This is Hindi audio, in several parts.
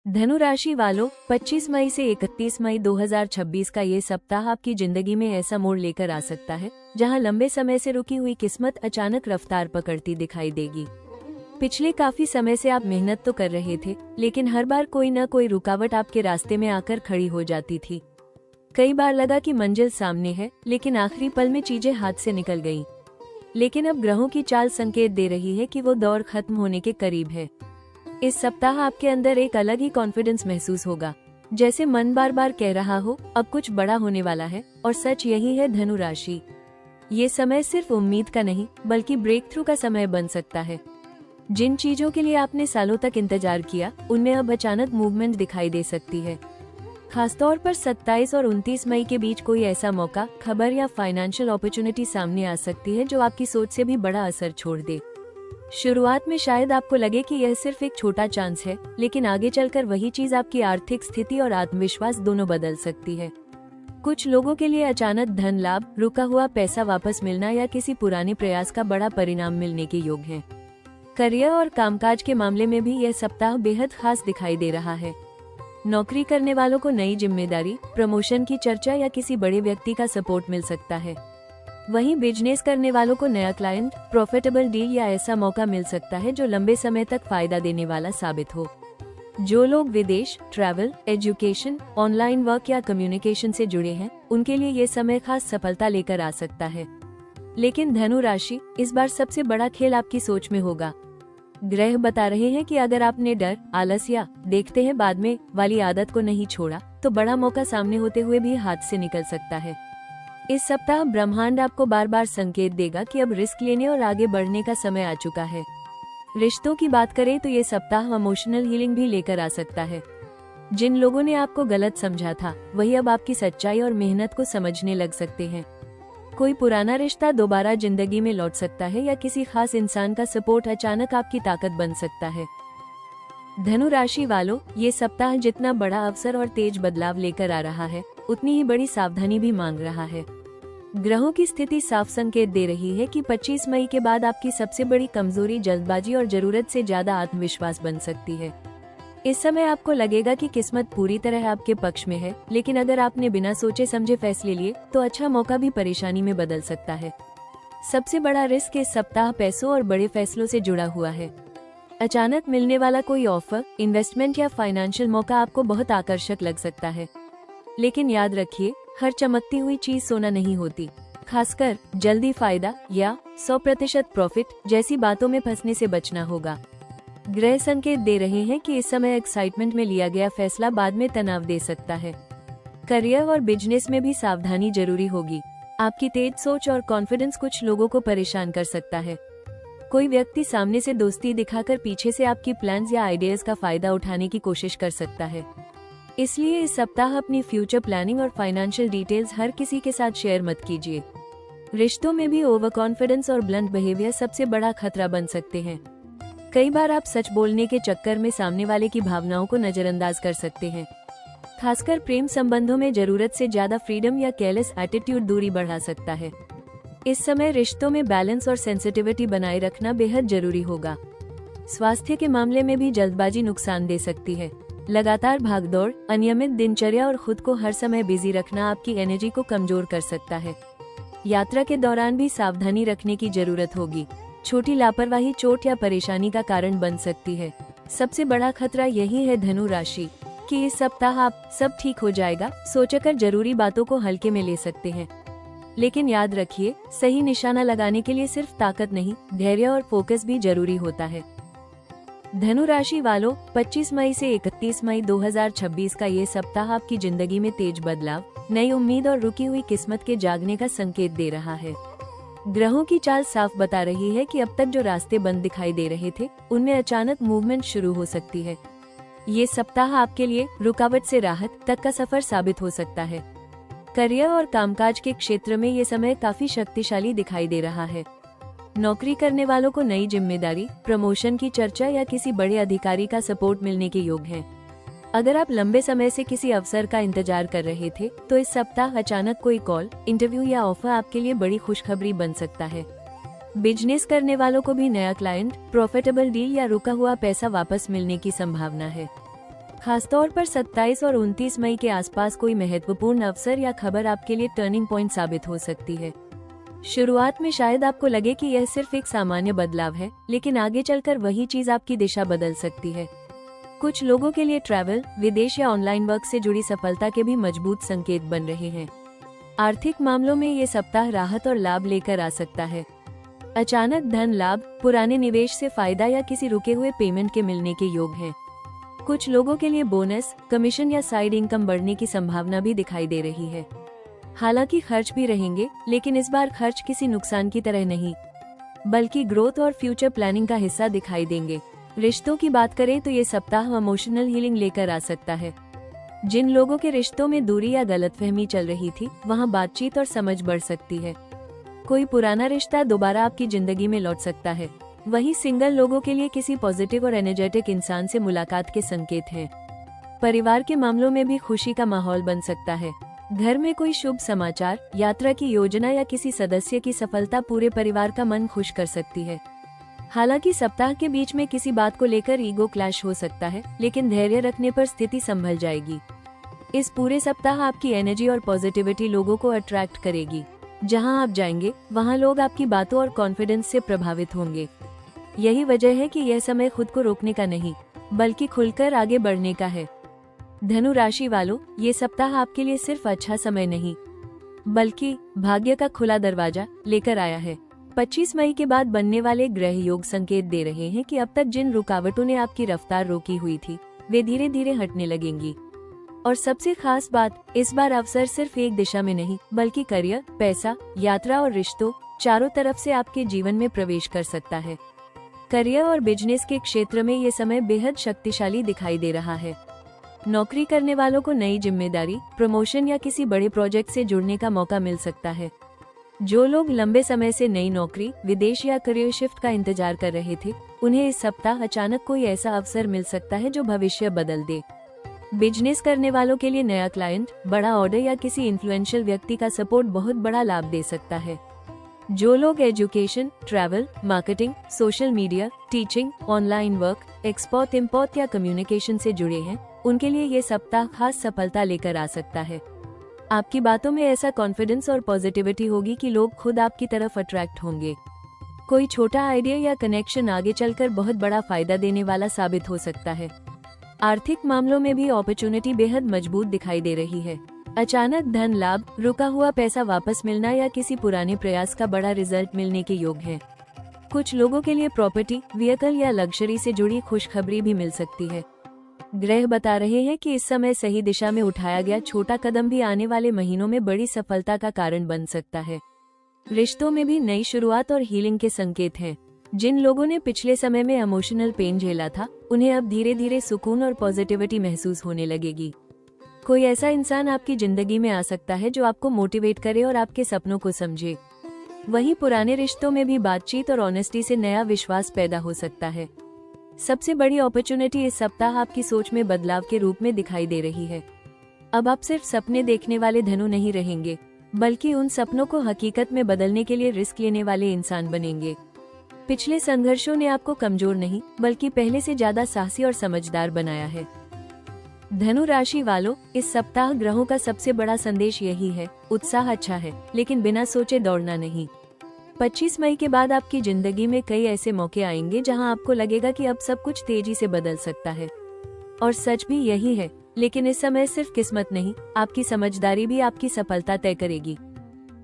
धनु राशि वालों, 25 मई से 31 मई 2026 का ये सप्ताह आपकी जिंदगी में ऐसा मोड़ लेकर आ सकता है जहां लंबे समय से रुकी हुई किस्मत अचानक रफ्तार पकड़ती दिखाई देगी। पिछले काफी समय से आप मेहनत तो कर रहे थे, लेकिन हर बार कोई न कोई रुकावट आपके रास्ते में आकर खड़ी हो जाती थी। कई बार लगा कि मंजिल सामने है, लेकिन आखिरी पल में चीजें हाथ से निकल गईं। लेकिन अब ग्रहों की चाल संकेत दे रही है कि वो दौर खत्म होने के करीब है। इस सप्ताह आपके अंदर एक अलग ही कॉन्फिडेंस महसूस होगा, जैसे मन बार बार कह रहा हो अब कुछ बड़ा होने वाला है। और सच यही है धनु राशि, ये समय सिर्फ उम्मीद का नहीं बल्कि ब्रेक थ्रू का समय बन सकता है। जिन चीजों के लिए आपने सालों तक इंतजार किया, उनमें अब अचानक मूवमेंट दिखाई दे सकती है। खासतौर पर 27 और 29 मई के बीच कोई ऐसा मौका, खबर या फाइनेंशियल अपॉर्चुनिटी सामने आ सकती है जो आपकी सोच से भी बड़ा असर छोड़ दे। शुरुआत में शायद आपको लगे कि यह सिर्फ एक छोटा चांस है, लेकिन आगे चलकर वही चीज आपकी आर्थिक स्थिति और आत्मविश्वास दोनों बदल सकती है। कुछ लोगों के लिए अचानक धन लाभ, रुका हुआ पैसा वापस मिलना या किसी पुराने प्रयास का बड़ा परिणाम मिलने के योग हैं। करियर और कामकाज के मामले में भी यह सप्ताह बेहद खास दिखाई दे रहा है। नौकरी करने वालों को नई जिम्मेदारी, प्रमोशन की चर्चा या किसी बड़े व्यक्ति का सपोर्ट मिल सकता है। वहीं बिजनेस करने वालों को नया क्लाइंट, प्रॉफिटेबल डील या ऐसा मौका मिल सकता है जो लंबे समय तक फायदा देने वाला साबित हो। जो लोग विदेश, ट्रैवल, एजुकेशन, ऑनलाइन वर्क या कम्युनिकेशन से जुड़े हैं, उनके लिए ये समय खास सफलता लेकर आ सकता है। लेकिन धनु राशि, इस बार सबसे बड़ा खेल आपकी सोच में होगा। ग्रह बता रहे हैं कि अगर आपने डर, आलस या देखते हैं बाद में वाली आदत को नहीं छोड़ा, तो बड़ा मौका सामने होते हुए भी हाथ से निकल सकता है। इस सप्ताह ब्रह्मांड आपको बार बार संकेत देगा कि अब रिस्क लेने और आगे बढ़ने का समय आ चुका है। रिश्तों की बात करें तो ये सप्ताह इमोशनल हीलिंग भी लेकर आ सकता है। जिन लोगों ने आपको गलत समझा था, वही अब आपकी सच्चाई और मेहनत को समझने लग सकते हैं। कोई पुराना रिश्ता दोबारा जिंदगी में लौट सकता है या किसी खास इंसान का सपोर्ट अचानक आपकी ताकत बन सकता है। धनु राशि वालों, ये सप्ताह जितना बड़ा अवसर और तेज बदलाव लेकर आ रहा है, उतनी ही बड़ी सावधानी भी मांग रहा है। ग्रहों की स्थिति साफ संकेत दे रही है कि 25 मई के बाद आपकी सबसे बड़ी कमजोरी जल्दबाजी और जरूरत से ज्यादा आत्मविश्वास बन सकती है। इस समय आपको लगेगा कि किस्मत पूरी तरह आपके पक्ष में है, लेकिन अगर आपने बिना सोचे समझे फैसले लिए, तो अच्छा मौका भी परेशानी में बदल सकता है। सबसे बड़ा रिस्क इस सप्ताह पैसों और बड़े फैसलों से जुड़ा हुआ है। अचानक मिलने वाला कोई ऑफर, इन्वेस्टमेंट या फाइनेंशियल मौका आपको बहुत आकर्षक लग सकता है। लेकिन याद रखिए, हर चमकती हुई चीज सोना नहीं होती। खासकर जल्दी फायदा या 100% प्रॉफिट जैसी बातों में फंसने से बचना होगा। ग्रह संकेत दे रहे हैं कि इस समय एक्साइटमेंट में लिया गया फैसला बाद में तनाव दे सकता है। करियर और बिजनेस में भी सावधानी जरूरी होगी। आपकी तेज सोच और कॉन्फिडेंस कुछ लोगों को परेशान कर सकता है। कोई व्यक्ति सामने से दोस्ती दिखाकर पीछे से आपकी प्लान्स या आइडियाज का फायदा उठाने की कोशिश कर सकता है। इसलिए इस सप्ताह अपनी फ्यूचर प्लानिंग और फाइनेंशियल डिटेल्स हर किसी के साथ शेयर मत कीजिए। रिश्तों में भी ओवर कॉन्फिडेंस और ब्लंट बिहेवियर सबसे बड़ा खतरा बन सकते हैं। कई बार आप सच बोलने के चक्कर में सामने वाले की भावनाओं को नजरअंदाज कर सकते हैं। खासकर प्रेम संबंधों में जरूरत से ज्यादा फ्रीडम या केयरलेस एटीट्यूड दूरी बढ़ा सकता है। इस समय रिश्तों में बैलेंस और सेंसिटिविटी बनाए रखना बेहद जरूरी होगा। स्वास्थ्य के मामले में भी जल्दबाजी नुकसान दे सकती है। लगातार भागदौड़, अनियमित दिनचर्या और खुद को हर समय बिजी रखना आपकी एनर्जी को कमजोर कर सकता है। यात्रा के दौरान भी सावधानी रखने की जरूरत होगी। छोटी लापरवाही चोट या परेशानी का कारण बन सकती है। सबसे बड़ा खतरा यही है धनु राशि कि इस सप्ताह आप सब ठीक हो जाएगा सोचकर जरूरी बातों को हल्के में ले सकते हैं। लेकिन याद रखिए, सही निशाना लगाने के लिए सिर्फ ताकत नहीं, धैर्य और फोकस भी जरूरी होता है। धनु राशि वालों, 25 मई से 31 मई 2026 का ये सप्ताह आपकी जिंदगी में तेज बदलाव, नई उम्मीद और रुकी हुई किस्मत के जागने का संकेत दे रहा है। ग्रहों की चाल साफ बता रही है कि अब तक जो रास्ते बंद दिखाई दे रहे थे, उनमें अचानक मूवमेंट शुरू हो सकती है। ये सप्ताह आपके लिए रुकावट से राहत तक का सफर साबित हो सकता है। करियर और कामकाज के क्षेत्र में ये समय काफी शक्तिशाली दिखाई दे रहा है। नौकरी करने वालों को नई जिम्मेदारी, प्रमोशन की चर्चा या किसी बड़े अधिकारी का सपोर्ट मिलने के योग हैं। अगर आप लंबे समय से किसी अवसर का इंतजार कर रहे थे, तो इस सप्ताह अचानक कोई कॉल, इंटरव्यू या ऑफर आपके लिए बड़ी खुशखबरी बन सकता है। बिजनेस करने वालों को भी नया क्लाइंट, प्रॉफिटेबल डील या रुका हुआ पैसा वापस मिलने की संभावना है। खासतौर पर 27 और 29 मई के आसपास कोई महत्वपूर्ण अवसर या खबर आपके लिए टर्निंग पॉइंट साबित हो सकती है। शुरुआत में शायद आपको लगे कि यह सिर्फ एक सामान्य बदलाव है, लेकिन आगे चलकर वही चीज आपकी दिशा बदल सकती है। कुछ लोगों के लिए ट्रैवल, विदेश या ऑनलाइन वर्क से जुड़ी सफलता के भी मजबूत संकेत बन रहे हैं। आर्थिक मामलों में ये सप्ताह राहत और लाभ लेकर आ सकता है। अचानक धन लाभ, पुराने निवेश से फायदा या किसी रुके हुए पेमेंट के मिलने के योग हैं। कुछ लोगों के लिए बोनस, कमीशन या साइड इनकम बढ़ने की संभावना भी दिखाई दे रही है। हालांकि खर्च भी रहेंगे, लेकिन इस बार खर्च किसी नुकसान की तरह नहीं, बल्कि ग्रोथ और फ्यूचर प्लानिंग का हिस्सा दिखाई देंगे। रिश्तों की बात करें तो ये सप्ताह इमोशनल हीलिंग लेकर आ सकता है। जिन लोगों के रिश्तों में दूरी या गलतफहमी चल रही थी, वहां बातचीत और समझ बढ़ सकती है। कोई पुराना रिश्ता दोबारा आपकी जिंदगी में लौट सकता है। वहीं सिंगल लोगों के लिए किसी पॉजिटिव और एनर्जेटिक इंसान से मुलाकात के संकेत हैं। परिवार के मामलों में भी खुशी का माहौल बन सकता है। घर में कोई शुभ समाचार, यात्रा की योजना या किसी सदस्य की सफलता पूरे परिवार का मन खुश कर सकती है। हालांकि सप्ताह के बीच में किसी बात को लेकर ईगो क्लैश हो सकता है, लेकिन धैर्य रखने पर स्थिति संभल जाएगी। इस पूरे सप्ताह आपकी एनर्जी और पॉजिटिविटी लोगों को अट्रैक्ट करेगी। जहां आप जाएंगे, वहां लोग आपकी बातों और कॉन्फिडेंस से प्रभावित होंगे। यही वजह है कि यह समय खुद को रोकने का नहीं, बल्कि खुलकर आगे बढ़ने का है। धनु राशि वालों, ये सप्ताह आपके लिए सिर्फ अच्छा समय नहीं, बल्कि भाग्य का खुला दरवाजा लेकर आया है। 25 मई के बाद बनने वाले ग्रह योग संकेत दे रहे हैं कि अब तक जिन रुकावटों ने आपकी रफ्तार रोकी हुई थी, वे धीरे धीरे हटने लगेंगी। और सबसे खास बात, इस बार अवसर सिर्फ एक दिशा में नहीं, बल्कि करियर, पैसा, यात्रा और रिश्तों, चारों तरफ से आपके जीवन में प्रवेश कर सकता है। करियर और बिजनेस के क्षेत्र में ये समय बेहद शक्तिशाली दिखाई दे रहा है। नौकरी करने वालों को नई जिम्मेदारी, प्रमोशन या किसी बड़े प्रोजेक्ट से जुड़ने का मौका मिल सकता है। जो लोग लंबे समय से नई नौकरी, विदेश या करियर शिफ्ट का इंतजार कर रहे थे, उन्हें इस सप्ताह अचानक कोई ऐसा अवसर मिल सकता है जो भविष्य बदल दे। बिजनेस करने वालों के लिए नया क्लाइंट, बड़ा ऑर्डर या किसी इन्फ्लुएंशियल व्यक्ति का सपोर्ट बहुत बड़ा लाभ दे सकता है। जो लोग education, travel, marketing, social media, teaching, online work, export import या कम्युनिकेशन से जुड़े हैं, उनके लिए ये सप्ताह खास सफलता लेकर आ सकता है। आपकी बातों में ऐसा कॉन्फिडेंस और पॉजिटिविटी होगी कि लोग खुद आपकी तरफ अट्रैक्ट होंगे। कोई छोटा आइडिया या कनेक्शन आगे चलकर बहुत बड़ा फायदा देने वाला साबित हो सकता है। आर्थिक मामलों में भी अपॉर्चुनिटी बेहद मजबूत दिखाई दे रही है। अचानक धन लाभ, रुका हुआ पैसा वापस मिलना या किसी पुराने प्रयास का बड़ा रिजल्ट मिलने के योग हैं। कुछ लोगों के लिए प्रॉपर्टी, व्हीकल या लग्जरी से जुड़ी खुशखबरी भी मिल सकती है। ग्रह बता रहे हैं कि इस समय सही दिशा में उठाया गया छोटा कदम भी आने वाले महीनों में बड़ी सफलता का कारण बन सकता है। रिश्तों में भी नई शुरुआत और हीलिंग के संकेत हैं। जिन लोगों ने पिछले समय में इमोशनल पेन झेला था, उन्हें अब धीरे धीरे सुकून और पॉजिटिविटी महसूस होने लगेगी। कोई ऐसा इंसान आपकी जिंदगी में आ सकता है जो आपको मोटिवेट करे और आपके सपनों को समझे। वहीं पुराने रिश्तों में भी बातचीत और ऑनेस्टी से नया विश्वास पैदा हो सकता है। सबसे बड़ी अपॉर्चुनिटी इस सप्ताह आपकी सोच में बदलाव के रूप में दिखाई दे रही है। अब आप सिर्फ सपने देखने वाले धनु नहीं रहेंगे, बल्कि उन सपनों को हकीकत में बदलने के लिए रिस्क लेने वाले इंसान बनेंगे। पिछले संघर्षों ने आपको कमजोर नहीं, बल्कि पहले से ज्यादा साहसी और समझदार बनाया है। धनु राशि वालों, इस सप्ताह ग्रहों का सबसे बड़ा संदेश यही है, उत्साह अच्छा है, लेकिन बिना सोचे दौड़ना नहीं। 25 मई के बाद आपकी जिंदगी में कई ऐसे मौके आएंगे जहां आपको लगेगा कि अब सब कुछ तेजी से बदल सकता है। और सच भी यही है, लेकिन इस समय सिर्फ किस्मत नहीं, आपकी समझदारी भी आपकी सफलता तय करेगी।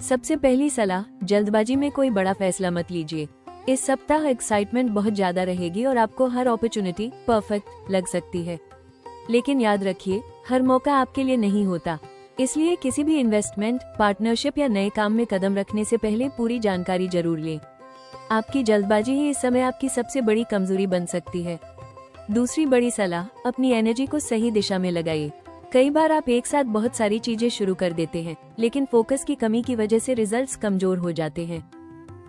सबसे पहली सलाह, जल्दबाजी में कोई बड़ा फैसला मत लीजिए। इस सप्ताह एक्साइटमेंट बहुत ज्यादा रहेगी और आपको हर अपॉर्चुनिटी परफेक्ट लग सकती है। लेकिन याद रखिए, हर मौका आपके लिए नहीं होता, इसलिए किसी भी इन्वेस्टमेंट, पार्टनरशिप या नए काम में कदम रखने से पहले पूरी जानकारी जरूर लें। आपकी जल्दबाजी ही इस समय आपकी सबसे बड़ी कमजोरी बन सकती है। दूसरी बड़ी सलाह, अपनी एनर्जी को सही दिशा में लगाइए। कई बार आप एक साथ बहुत सारी चीजें शुरू कर देते हैं, लेकिन फोकस की कमी की वजह से रिजल्ट्स कमजोर हो जाते हैं।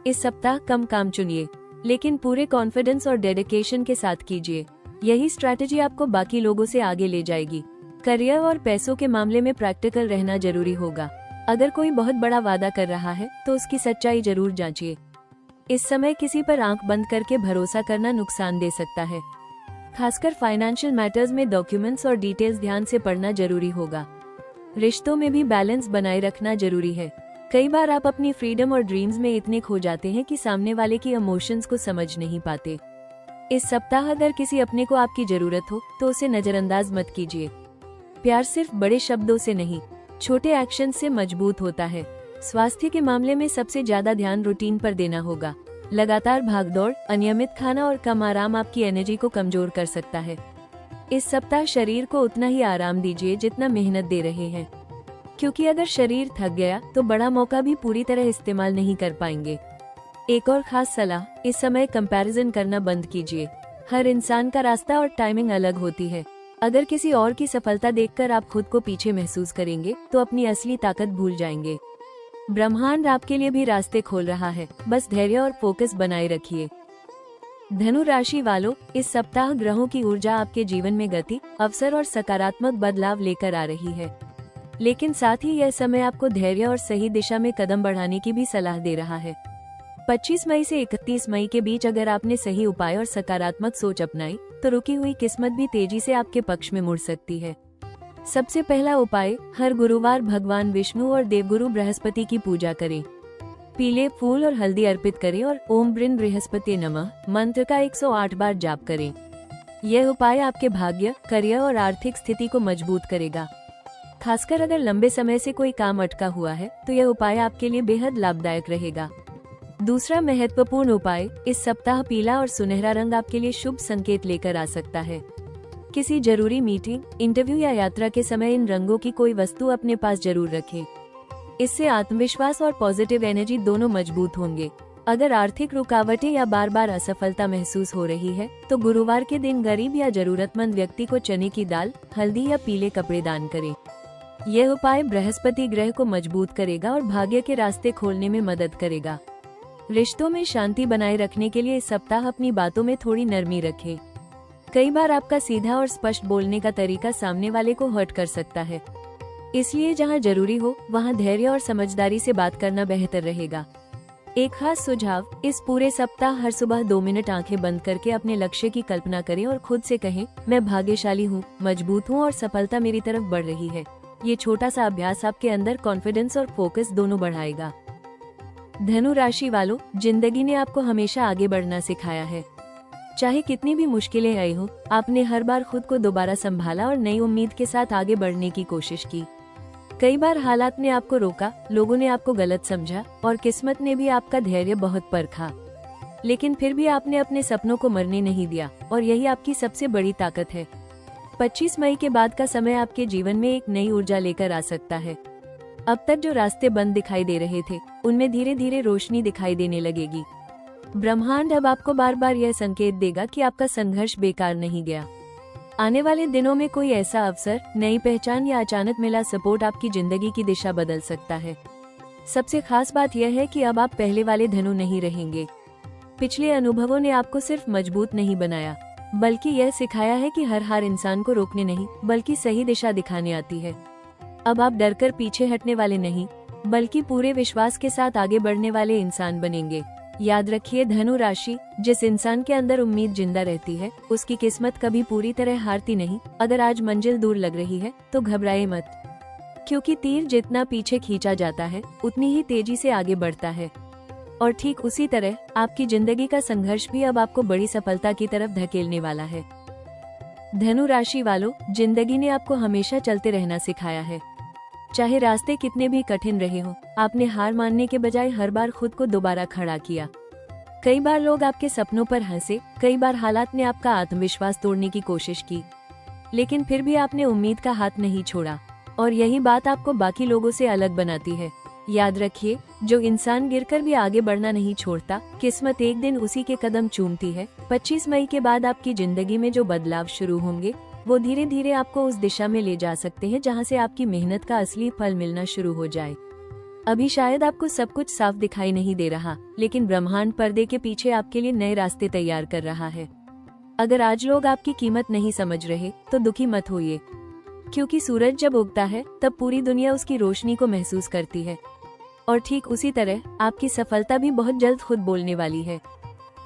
इस सप्ताह कम काम चुनिए, लेकिन पूरे कॉन्फिडेंस और डेडिकेशन के साथ कीजिए। यही स्ट्रैटेजी आपको बाकी लोगों से आगे ले जाएगी। करियर और पैसों के मामले में प्रैक्टिकल रहना जरूरी होगा। अगर कोई बहुत बड़ा वादा कर रहा है तो उसकी सच्चाई जरूर जांचिए। इस समय किसी पर आंख बंद करके भरोसा करना नुकसान दे सकता है। खासकर फाइनेंशियल मैटर्स में डॉक्यूमेंट्स और डिटेल्स ध्यान से पढ़ना जरूरी होगा। रिश्तों में भी बैलेंस बनाए रखना जरूरी है। कई बार आप अपनी फ्रीडम और ड्रीम्स में इतने खो जाते हैं कि सामने वाले की इमोशंस को समझ नहीं पाते। इस सप्ताह अगर किसी अपने को आपकी जरूरत हो तो उसे नजरअंदाज मत कीजिए। प्यार सिर्फ बड़े शब्दों से नहीं, छोटे एक्शन से मजबूत होता है। स्वास्थ्य के मामले में सबसे ज्यादा ध्यान रूटीन पर देना होगा। लगातार भागदौड़, अनियमित खाना और कम आराम आपकी एनर्जी को कमजोर कर सकता है। इस सप्ताह शरीर को उतना ही आराम दीजिए जितना मेहनत दे रहे हैं, क्योंकि अगर शरीर थक गया तो बड़ा मौका भी पूरी तरह इस्तेमाल नहीं कर पाएंगे। एक और खास सलाह, इस समय कंपैरिजन करना बंद कीजिए। हर इंसान का रास्ता और टाइमिंग अलग होती है। अगर किसी और की सफलता देखकर आप खुद को पीछे महसूस करेंगे तो अपनी असली ताकत भूल जाएंगे। ब्रह्मांड आपके लिए भी रास्ते खोल रहा है, बस धैर्य और फोकस बनाए रखिए। धनु राशि वालों, इस सप्ताह ग्रहों की ऊर्जा आपके जीवन में गति, अवसर और सकारात्मक बदलाव लेकर आ रही है, लेकिन साथ ही यह समय आपको धैर्य और सही दिशा में कदम बढ़ाने की भी सलाह दे रहा है। 25 मई से 31 मई के बीच अगर आपने सही उपाय और सकारात्मक सोच अपनाई तो रुकी हुई किस्मत भी तेजी से आपके पक्ष में मुड़ सकती है। सबसे पहला उपाय, हर गुरुवार भगवान विष्णु और देवगुरु बृहस्पति की पूजा करें। पीले फूल और हल्दी अर्पित करें और ओम ब्रिन बृहस्पति नमः मंत्र का 108 बार जाप करें। यह उपाय आपके भाग्य, करियर और आर्थिक स्थिति को मजबूत करेगा। खासकर अगर लंबे समय से कोई काम अटका हुआ है तो यह उपाय आपके लिए बेहद लाभदायक रहेगा। दूसरा महत्वपूर्ण उपाय, इस सप्ताह पीला और सुनहरा रंग आपके लिए शुभ संकेत लेकर आ सकता है। किसी जरूरी मीटिंग, इंटरव्यू या यात्रा के समय इन रंगों की कोई वस्तु अपने पास जरूर रखें। इससे आत्मविश्वास और पॉजिटिव एनर्जी दोनों मजबूत होंगे। अगर आर्थिक रुकावटें या बार बार असफलता महसूस हो रही है तो गुरुवार के दिन गरीब या जरूरतमंद व्यक्ति को चने की दाल, हल्दी या पीले कपड़े दान करें। यह उपाय बृहस्पति ग्रह को मजबूत करेगा और भाग्य के रास्ते खोलने में मदद करेगा। रिश्तों में शांति बनाए रखने के लिए इस सप्ताह अपनी बातों में थोड़ी नरमी रखें। कई बार आपका सीधा और स्पष्ट बोलने का तरीका सामने वाले को हर्ट कर सकता है, इसलिए जहां जरूरी हो वहां धैर्य और समझदारी से बात करना बेहतर रहेगा। एक खास सुझाव, इस पूरे सप्ताह हर सुबह 2 मिनट आंखें बंद करके अपने लक्ष्य की कल्पना करें और खुद से कहें, मैं भाग्यशाली हूँ, मजबूत हूँ और सफलता मेरी तरफ बढ़ रही है। ये छोटा सा अभ्यास आपके अंदर कॉन्फिडेंस और फोकस दोनों बढ़ाएगा। धनु राशि वालों, जिंदगी ने आपको हमेशा आगे बढ़ना सिखाया है। चाहे कितनी भी मुश्किलें आई हो, आपने हर बार खुद को दोबारा संभाला और नई उम्मीद के साथ आगे बढ़ने की कोशिश की। कई बार हालात ने आपको रोका, लोगों ने आपको गलत समझा और किस्मत ने भी आपका धैर्य बहुत परखा, लेकिन फिर भी आपने अपने सपनों को मरने नहीं दिया और यही आपकी सबसे बड़ी ताकत है। 25 मई के बाद का समय आपके जीवन में एक नई ऊर्जा लेकर आ सकता है। अब तक जो रास्ते बंद दिखाई दे रहे थे उनमें धीरे धीरे रोशनी दिखाई देने लगेगी। ब्रह्मांड अब आपको बार बार यह संकेत देगा कि आपका संघर्ष बेकार नहीं गया। आने वाले दिनों में कोई ऐसा अवसर, नई पहचान या अचानक मिला सपोर्ट आपकी जिंदगी की दिशा बदल सकता है। सबसे खास बात यह है कि अब आप पहले वाले धनु नहीं रहेंगे। पिछले अनुभवों ने आपको सिर्फ मजबूत नहीं बनाया, बल्कि यह सिखाया है कि हर हार इंसान को रोकने नहीं बल्कि सही दिशा दिखाने आती है। अब आप डरकर पीछे हटने वाले नहीं, बल्कि पूरे विश्वास के साथ आगे बढ़ने वाले इंसान बनेंगे। याद रखिए धनु राशि, जिस इंसान के अंदर उम्मीद जिंदा रहती है उसकी किस्मत कभी पूरी तरह हारती नहीं। अगर आज मंजिल दूर लग रही है तो घबराए मत, क्योंकि तीर जितना पीछे खींचा जाता है उतनी ही तेजी से आगे बढ़ता है। और ठीक उसी तरह आपकी जिंदगी का संघर्ष भी अब आपको बड़ी सफलता की तरफ धकेलने वाला है। धनु राशि वालों, जिंदगी ने आपको हमेशा चलते रहना सिखाया है। चाहे रास्ते कितने भी कठिन रहे हो, आपने हार मानने के बजाय हर बार खुद को दोबारा खड़ा किया। कई बार लोग आपके सपनों पर हंसे, कई बार हालात ने आपका आत्मविश्वास तोड़ने की कोशिश की, लेकिन फिर भी आपने उम्मीद का हाथ नहीं छोड़ा और यही बात आपको बाकी लोगों से अलग बनाती है। याद रखिए, जो इंसान गिरकर भी आगे बढ़ना नहीं छोड़ता, किस्मत एक दिन उसी के कदम चूमती है। 25 मई के बाद आपकी जिंदगी में जो बदलाव शुरू होंगे वो धीरे धीरे आपको उस दिशा में ले जा सकते हैं जहां से आपकी मेहनत का असली फल मिलना शुरू हो जाए। अभी शायद आपको सब कुछ साफ दिखाई नहीं दे रहा, लेकिन ब्रह्मांड पर्दे के पीछे आपके लिए नए रास्ते तैयार कर रहा है। अगर आज लोग आपकी कीमत नहीं समझ रहे तो दुखी मत होइए, क्योंकि सूरज जब उगता है तब पूरी दुनिया उसकी रोशनी को महसूस करती है। और ठीक उसी तरह आपकी सफलता भी बहुत जल्द खुद बोलने वाली है।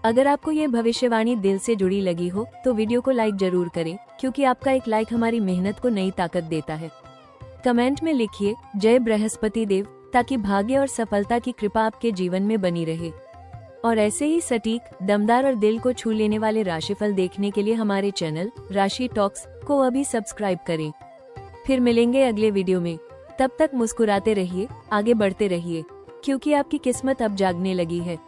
अगर आपको ये भविष्यवाणी दिल से जुड़ी लगी हो तो वीडियो को लाइक जरूर करें, क्योंकि आपका एक लाइक हमारी मेहनत को नई ताकत देता है। कमेंट में लिखिए जय बृहस्पति देव, ताकि भाग्य और सफलता की कृपा आपके जीवन में बनी रहे। और ऐसे ही सटीक, दमदार और दिल को छू लेने वाले राशिफल देखने के लिए हमारे चैनल राशि टॉक्स को अभी सब्सक्राइब करें। फिर मिलेंगे अगले वीडियो में। तब तक मुस्कुराते रहिए, आगे बढ़ते रहिए, क्योंकि आपकी किस्मत अब जागने लगी है।